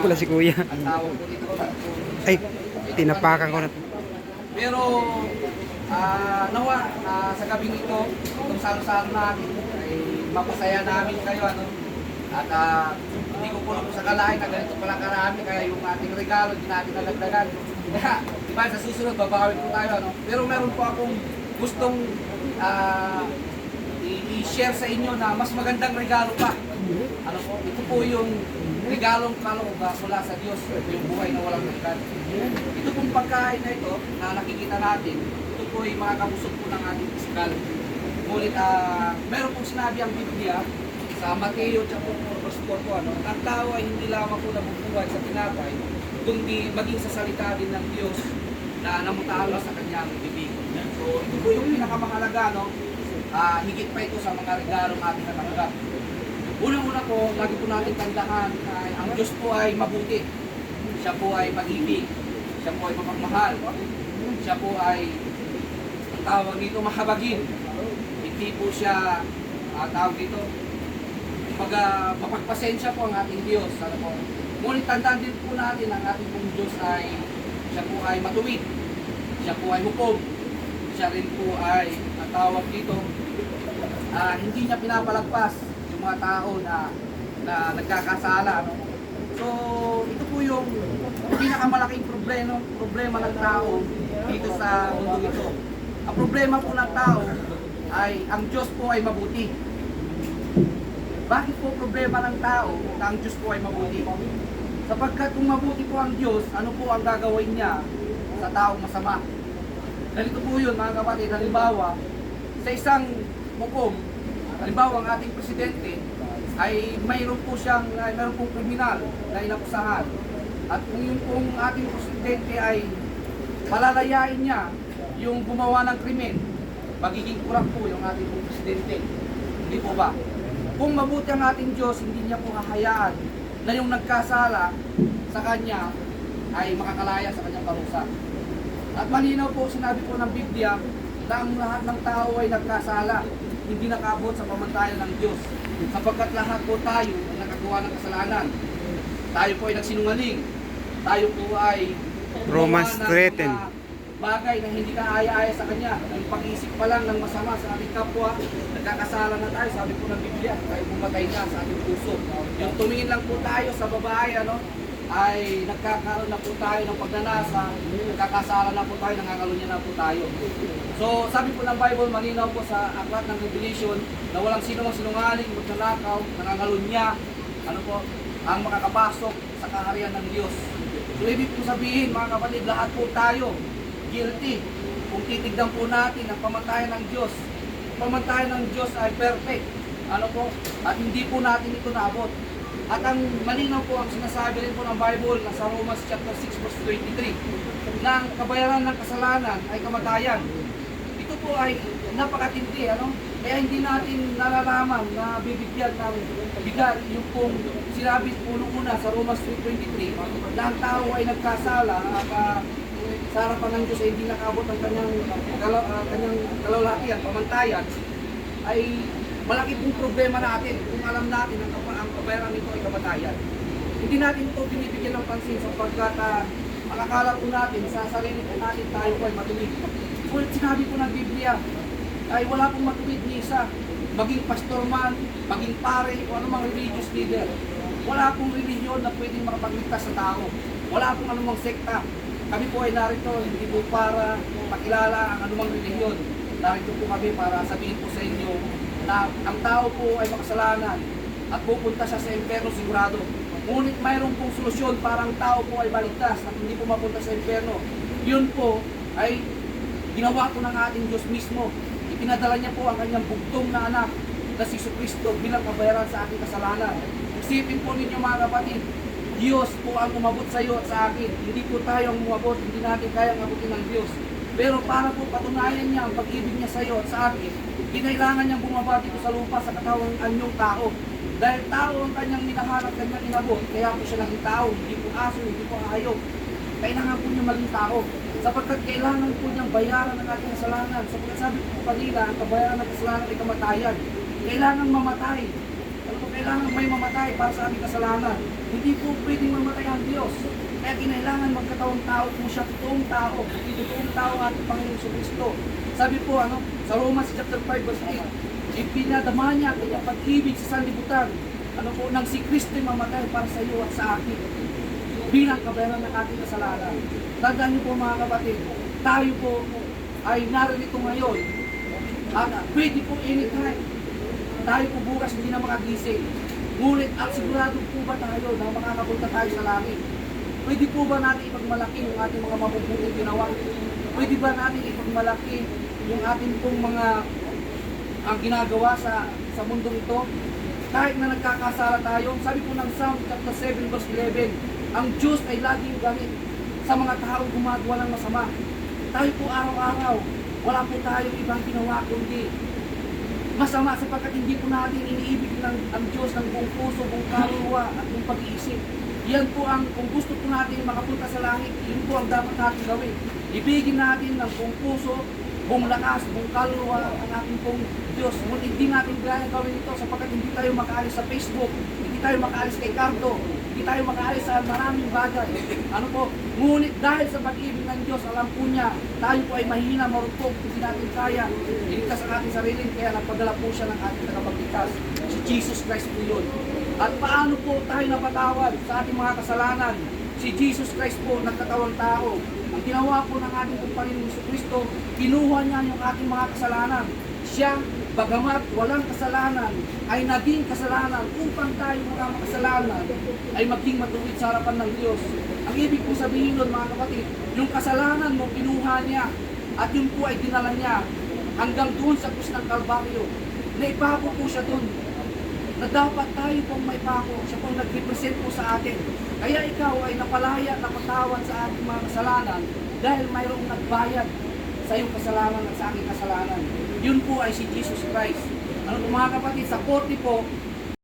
pala si Kuya. Ang tawag ko dito Ay, tinapakan ko na. Pero nawa sa gabing ito, itong salo-salo natin ay mapasaya namin kayo ano. At hindi ko po sa kalain na ganito pala karami kaya yung ating regalo hindi natin nalagdagan. Kaya diba sa susunod babawin po tayo ano. Pero meron po akong gustong i-share sa inyo na mas magandang regalo pa. Ano po, ito po yung regalong kaloob mula sa Diyos, yung buhay na walang hanggan. Ito pong pagkain na ito na nakikita natin, ito po ay makakabusog po ng ating pisikal. Ngunit meron pong sinabi ang Biblia sa Mateo chapter 4 verse 4 po, ano, ang tao ay hindi lamang po nabubuhay sa tinapay, kundi maging sa salita din ng Diyos na namutala sa kanyang bibig. So ito po yung pinakamahalaga, no? Higit pa ito sa mga regalong ating natanggap. Unang-una po, lagi po natin tandaan ay ang Diyos po ay mabuti. Siya po ay mag-ibig. Siya po ay mapagmahal. Siya po ay, ang tawag dito, mahabagin. Hindi po siya, tawag dito, mapagpasensya po ang ating Diyos. Ano po? Ngunit tandaan din po natin ang ating pong Diyos ay, siya po ay matuwid. Siya po ay hukom. Siya rin po ay, ang tawag dito, hindi niya pinapalagpas mga tao na nagkakasala. No? So, ito po yung pinakamalaking problema ng tao dito sa mundo ito. Ang problema po ng tao ay ang Diyos po ay mabuti. Bakit po problema ng tao na ang Diyos po ay mabuti? Sapagkat kung mabuti po ang Diyos, ano po ang gagawin niya sa taong masama? Ganito po yun mga kapatid, halimbawa, sa isang hukom, halimbawa ang ating presidente ay mayroon pong kriminal na inakusahan. At kung yung pong ating presidente ay palalayain niya yung gumawa ng krimen, magiging kurang po yung ating pong presidente. Hindi po ba? Kung mabuti ang ating Diyos, hindi niya po hahayaan na yung nagkasala sa kanya ay makakalaya sa kanyang parusa. At malinaw po sinabi po ng Biblia na ang lahat ng tao ay nagkasala, hindi nakaabot sa pamantayan ng Diyos. Sapagkat lahat po tayo ay nakagawa ng kasalanan. Tayo po ay nagsinungaling. Tayo po ay Romans gumawa ng 13. mga bagay na hindi kaaya-aya sa Kanya. Ang pag-iisip pa lang ng masama sa ating kapwa, nagkakasala na tayo, sabi po ng Biblia, tayo pumatay na sa ating puso. Yung tumingin lang po tayo sa babae, ay nagkakaroon na po tayo ng pagnanasa, nagkakasala na po tayo, nangangalunya na po tayo. So, sabi po ng Bible, malinaw po sa aklat ng Revelation na walang sino mang sinungaling, magnanakaw, nangangalunya, ang makakapasok sa kaharian ng Diyos. So, ibig po sabihin, mga kapatid, lahat po tayo guilty. Kung titignan po natin ang pamantayan ng Diyos, pamantayan ng Diyos ay perfect. At hindi po natin ito naabot. At ang malinaw po ang sinasabi rin po ng Bible na sa Romans chapter 6 verse 23 na ang kabayaran ng kasalanan ay kamatayan. Ito po ay napakatindi, Kaya hindi natin nalalaman na bibigyan ng bigat yung pong sinabi po una sa Romans 3:23 na ang tao ay nagkasala at sa harapan ng Diyos ay hindi nakabot ang kanyang kalalakihan, pamantayan, ay malaki pong problema natin kung alam natin ang kabayaran nito ay kamatayan. Hindi natin ito binibigyan ng pansin sapagkat akala po natin sa sarili po natin tayo po ay matuwid. Ngunit sinabi po ng Biblia ay wala pong matuwid ni isa, maging pastor man, maging pare, o anumang religious leader. Wala pong relihiyon na pwedeng makapagligtas sa tao. Wala pong anumang sekta. Kami po ay narito hindi po para makilala ang anumang relihiyon. Narito po kami para sabihin po sa inyo na ang tao po ay makasalanan at pupunta siya sa impyerno sigurado. Ngunit mayroon pong solusyon para ang tao po ay baligtas at hindi po mapunta sa impyerno. Yun po ay ginawa po ng ating Diyos mismo. Ipinadala niya po ang kanyang bugtong na anak na si Jesucristo bilang kabayaran sa ating kasalanan. Isipin po ninyo mga kapatid, Diyos po ang umabot sa iyo at sa akin. Hindi po tayo ang umabot, hindi natin kayang abutin ng Diyos. Pero para po patunayan niya ang pag-ibig niya sa iyo at sa akin, kinailangan niyang bumaba dito sa lupa sa katawang anyong tao. Dahil tao ang kanyang minahal at kanyang inabot, kaya po siya naging tao, hindi po aso, hindi po hayop. Kailangan po niya maging tao. Sapagkat kailangan po niyang bayaran ang ating kasalanan. Sapagkat sabi po kanila, ang kabayaran ng kasalanan ay kamatayan. Kailangan mamatay. Kailangan may mamatay para sa ating kasalanan. Hindi po pwedeng mamatay ang kinailangan magkatawang tao po siya, totoong tao. Totoong tao ating Panginoon Kristo. Sabi po, sa Romans chapter 5 verse 8, ipinadama niya ang kanyang pag-ibig sa sanlibutan. Nang si Kristo mamatay para sa iyo at sa akin. Bilang kabayaran ng ating kasalanan. Tandaan niyo po mga kapatid, tayo po ay narito ngayon. At pwede po anytime. Tayo po bukas hindi na makagising. Ngunit at sigurado po ba tayo na makakapunta tayo sa langit? Pwede po ba natin ipagmalaki yung ating mga mabubuting ginawa? Pwede ba natin ipagmalaki yung ating pong mga ang ginagawa sa mundo ito? Kahit na nagkakasala tayo, sabi po ng Psalm chapter 7 verse 11, ang Diyos ay laging galit sa mga taong gumagawa ng masama. Tayo po araw-araw, wala po tayong ibang ginawa kundi masama sapagkat hindi po natin iniibig ang Diyos ng buong puso, buong kaluluwa at buong pag-iisip. Yan po kung gusto po natin makapunta sa langit, yun po ang dapat natin gawin. Ibigin natin ng buong puso, buong lakas, buong kaluluwa ang ating pong Diyos. Ngunit hindi natin kaya gawin ito sapagkat hindi tayo makaalis sa Facebook, hindi tayo makaalis kay Cardo, hindi tayo makaalis sa maraming bagay. Ngunit dahil sa pag-ibig ng Diyos, alam po niya, tayo po ay mahina, marupok, hindi natin kaya. Iligtas ang ating sarili, kaya nagpadala po siya ng ating tagapagligtas. Si Jesus Christ po yun. At paano po tayo napatawad sa ating mga kasalanan? Si Jesus Christ po, nagkatawang tao. Ang ginawa po ng ating Panginoon Kristo, kinuha niya yung ating mga kasalanan. Siya, bagamat walang kasalanan, ay naging kasalanan upang tayo mga makasalanan ay maging matuwid sa harapan ng Diyos. Ang ibig po sabihin nun mga kapatid, yung kasalanan mo kinuha niya at yun po ay dinala niya hanggang doon sa krus ng Kalbaryo. Naipako po siya doon na dapat tayo pong maipako. Siya pong nag-represent po sa atin. Kaya ikaw ay napalaya, napatawad sa ating mga kasalanan dahil mayroong nagbayad sa iyong kasalanan at sa aking kasalanan. Yun po ay si Jesus Christ. Mga kapatid, sa korte po,